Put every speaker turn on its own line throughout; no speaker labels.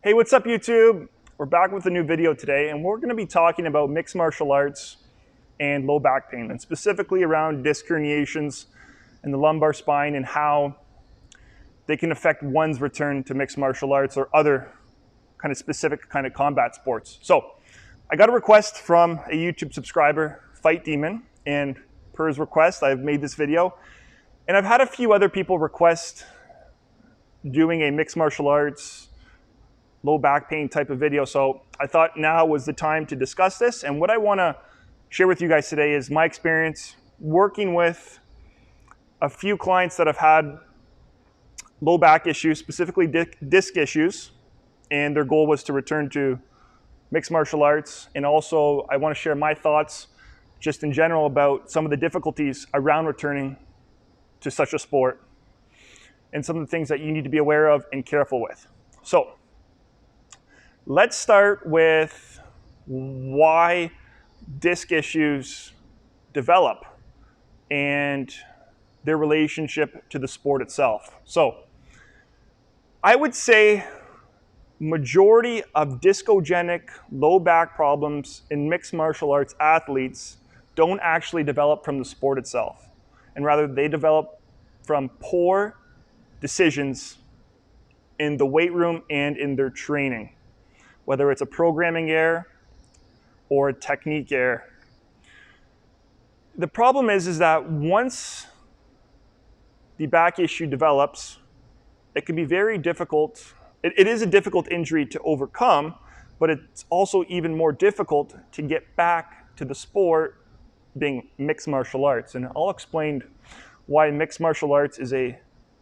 Hey, what's up YouTube? We're back with a new video today, and we're going to be talking about mixed martial arts and low back pain, and specifically around disc herniations in the lumbar spine and how they can affect one's return to mixed martial arts or other kind of specific kind of combat sports. So I got a request from a YouTube subscriber, Fight Demon, and per his request, I've made this video. And I've had a few other people request doing a mixed martial arts low back pain type of video. So I thought now was the time to discuss this. And what I want to share with you guys today is my experience working with a few clients that have had low back issues, specifically disc issues, and their goal was to return to mixed martial arts. And also I want to share my thoughts just in general about some of the difficulties around returning to such a sport and some of the things that you need to be aware of and careful with. So let's start with why disc issues develop and their relationship to the sport itself. So I would say majority of discogenic low back problems in mixed martial arts athletes don't actually develop from the sport itself, and rather they develop from poor decisions in the weight room and in their training, whether it's a programming error or a technique error. The problem is that once the back issue develops, it can be very difficult. It is a difficult injury to overcome, but it's also even more difficult to get back to the sport being mixed martial arts. And I'll explain why mixed martial arts is a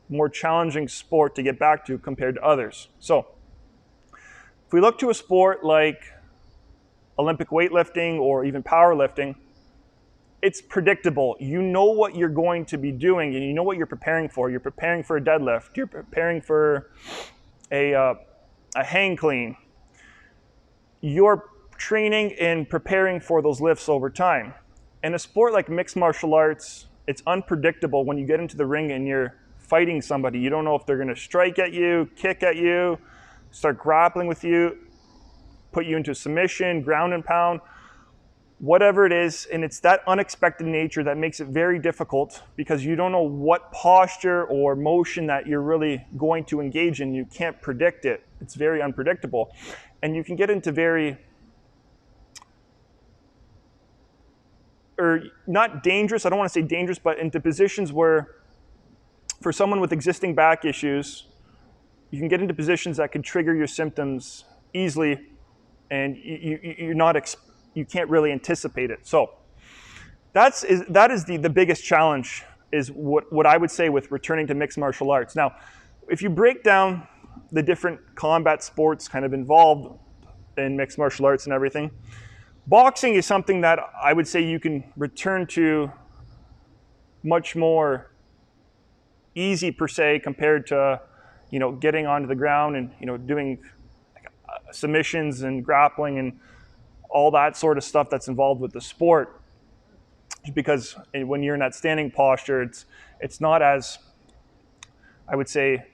more challenging sport to get back to compared to others. So if we look to a sport like Olympic weightlifting or even powerlifting, it's predictable. You know what you're going to be doing and you know what you're preparing for. You're preparing for a deadlift. You're preparing for a hang clean. You're training and preparing for those lifts over time. In a sport like mixed martial arts, it's unpredictable when you get into the ring and you're fighting somebody. You don't know if they're going to strike at you, kick at you, start grappling with you, put you into submission, ground and pound, whatever it is. And it's that unexpected nature that makes it very difficult because you don't know what posture or motion that you're really going to engage in. You can't predict it. It's very unpredictable. And you can get into very, or not dangerous, I don't want to say dangerous, but into positions where for someone with existing back issues, you can get into positions that could trigger your symptoms easily, and you can't really anticipate it. So that is the biggest challenge, is what I would say with returning to mixed martial arts. Now, if you break down the different combat sports kind of involved in mixed martial arts and everything, boxing is something that I would say you can return to much more easy per se compared to getting onto the ground and doing submissions and grappling and all that sort of stuff that's involved with the sport. Because when you're in that standing posture, it's not as, I would say,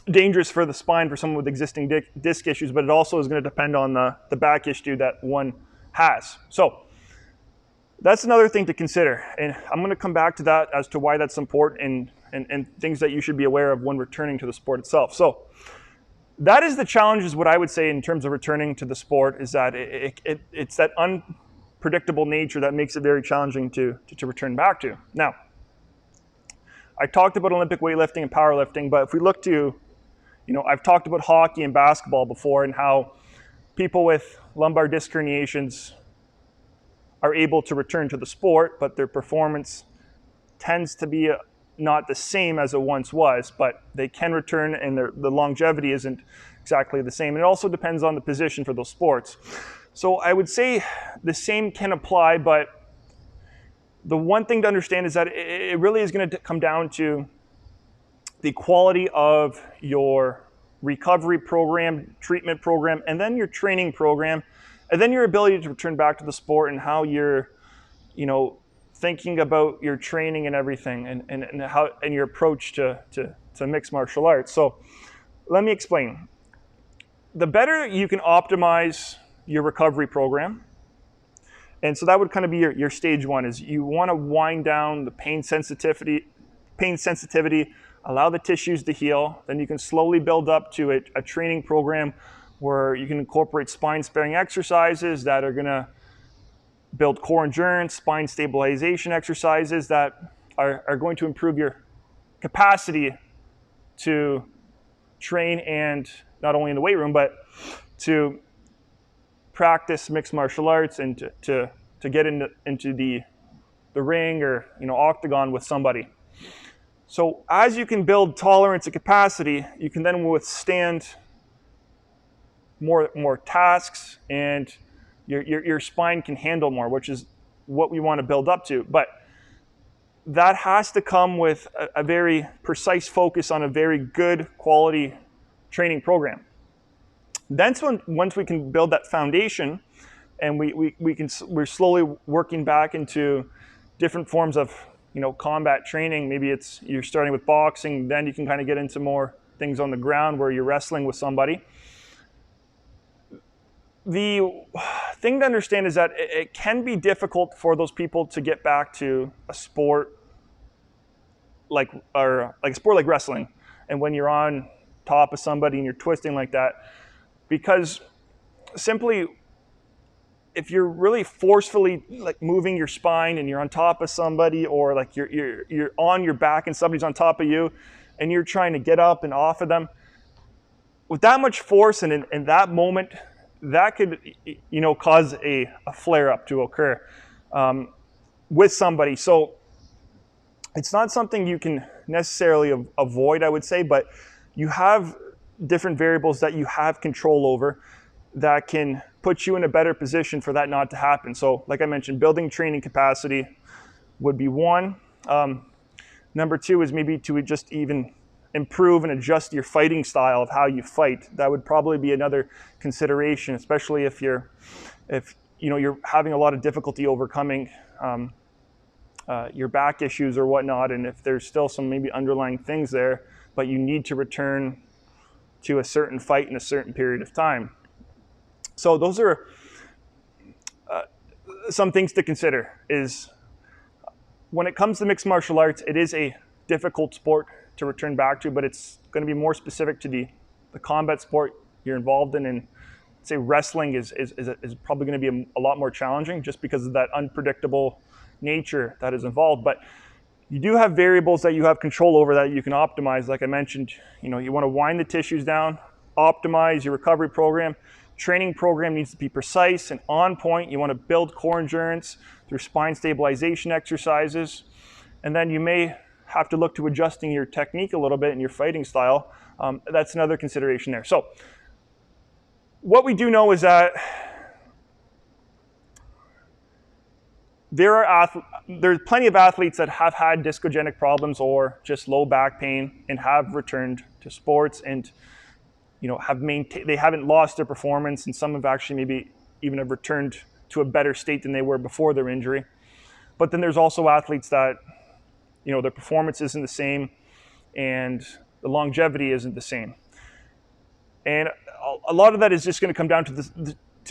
dangerous for the spine for someone with existing disc issues, but it also is going to depend on the back issue that one has. So that's another thing to consider, and I'm going to come back to that as to why that's important and things that you should be aware of when returning to the sport itself. So that is the challenge, is what I would say in terms of returning to the sport, is that it's that unpredictable nature that makes it very challenging to return back to. Now, I talked about Olympic weightlifting and powerlifting, but if we look to, I've talked about hockey and basketball before and how people with lumbar disc herniations are able to return to the sport, but their performance tends to be not the same as it once was, but they can return, and the longevity isn't exactly the same. And it also depends on the position for those sports. So I would say the same can apply, but the one thing to understand is that it really is going to come down to the quality of your recovery program, treatment program, and then your training program, and then your ability to return back to the sport and how you're, thinking about your training and everything, and your approach to mixed martial arts. So let me explain. The better you can optimize your recovery program, and so that would kind of be your stage one, is you want to wind down the pain sensitivity, allow the tissues to heal. Then you can slowly build up to a training program where you can incorporate spine-sparing exercises that are going to build core endurance, spine stabilization exercises that are going to improve your capacity to train, and not only in the weight room, but to practice mixed martial arts and to get into the ring or octagon with somebody. So as you can build tolerance and capacity, you can then withstand more tasks, and your spine can handle more, which is what we want to build up to. But that has to come with a very precise focus on a very good quality training program. Then once we can build that foundation, and we're slowly working back into different forms of combat training. Maybe you're starting with boxing, then you can kind of get into more things on the ground where you're wrestling with somebody. The thing to understand is that it can be difficult for those people to get back to a sport like a sport like wrestling, and when you're on top of somebody and you're twisting like that, because simply if you're really forcefully like moving your spine and you're on top of somebody, or like you're on your back and somebody's on top of you and you're trying to get up and off of them with that much force, and in that moment, that could cause a flare-up to occur with somebody. So it's not something you can necessarily avoid, I would say, but you have different variables that you have control over that can put you in a better position for that not to happen. So like I mentioned, building training capacity would be one. Number two is maybe to just even improve and adjust your fighting style of how you fight. That would probably be another consideration, especially if you're having a lot of difficulty overcoming your back issues or whatnot, and if there's still some maybe underlying things there, but you need to return to a certain fight in a certain period of time. So those are some things to consider. Is when it comes to mixed martial arts, it is a difficult sport to return back to, but it's going to be more specific to the combat sport you're involved in. And say wrestling is probably going to be a lot more challenging just because of that unpredictable nature that is involved. But you do have variables that you have control over that you can optimize. Like I mentioned, you want to wind the tissues down, optimize your recovery program. Training program needs to be precise and on point. You want to build core endurance through spine stabilization exercises. And then you may have to look to adjusting your technique a little bit and your fighting style. That's another consideration there. So what we do know is that there's plenty of athletes that have had discogenic problems or just low back pain and have returned to sports, and they haven't lost their performance, and some have actually maybe even have returned to a better state than they were before their injury. But then there's also athletes that their performance isn't the same and the longevity isn't the same. And a lot of that is just going to come down to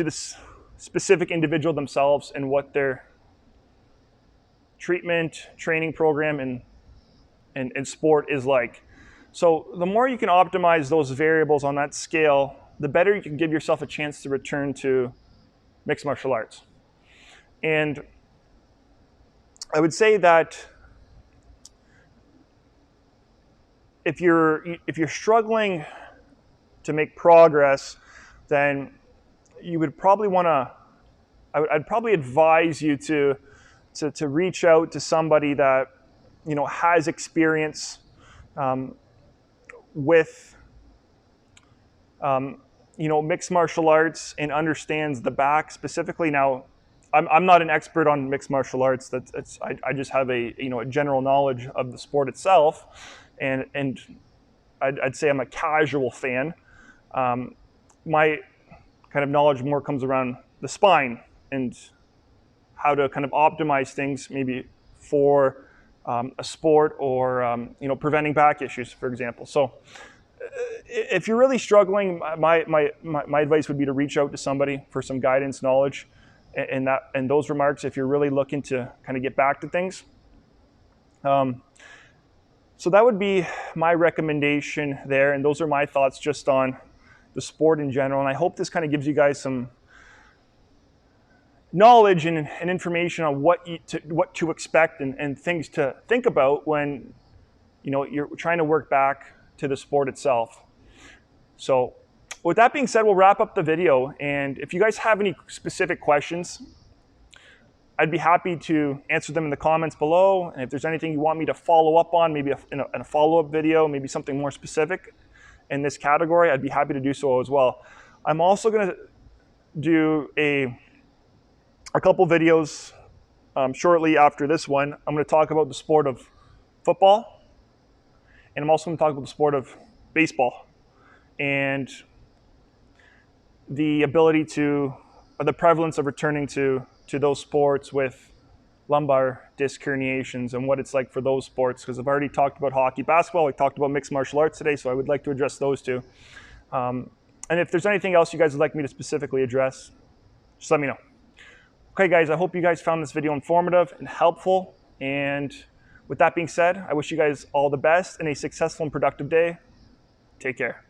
the specific individual themselves and what their treatment, training program, and sport is like. So the more you can optimize those variables on that scale, the better you can give yourself a chance to return to mixed martial arts. And I would say that if you're struggling to make progress, then you would probably want to, I'd probably advise you to reach out to somebody that has experience with mixed martial arts and understands the back specifically. Now, I'm not an expert on mixed martial arts. I just have a general knowledge of the sport itself, and I'd say I'm a casual fan. My kind of knowledge more comes around the spine and how to kind of optimize things maybe for a sport or preventing back issues, for example. So if you're really struggling, my advice would be to reach out to somebody for some guidance, knowledge, and those remarks if you're really looking to kind of get back to things. So that would be my recommendation there, and those are my thoughts just on the sport in general. And I hope this kind of gives you guys some knowledge and information on what to expect and things to think about when you're trying to work back to the sport itself. So with that being said, we'll wrap up the video. And if you guys have any specific questions, I'd be happy to answer them in the comments below. And if there's anything you want me to follow up on, maybe in a follow-up video, maybe something more specific in this category, I'd be happy to do so as well. I'm also going to do a couple videos shortly after this one. I'm going to talk about the sport of football, and I'm also going to talk about the sport of baseball and the ability to, or the prevalence of returning to those sports with lumbar disc herniations and what it's like for those sports, because I've already talked about hockey, basketball, I talked about mixed martial arts today, so I would like to address those two. And if there's anything else you guys would like me to specifically address, just let me know. Okay guys, I hope you guys found this video informative and helpful, and with that being said, I wish you guys all the best and a successful and productive day. Take care.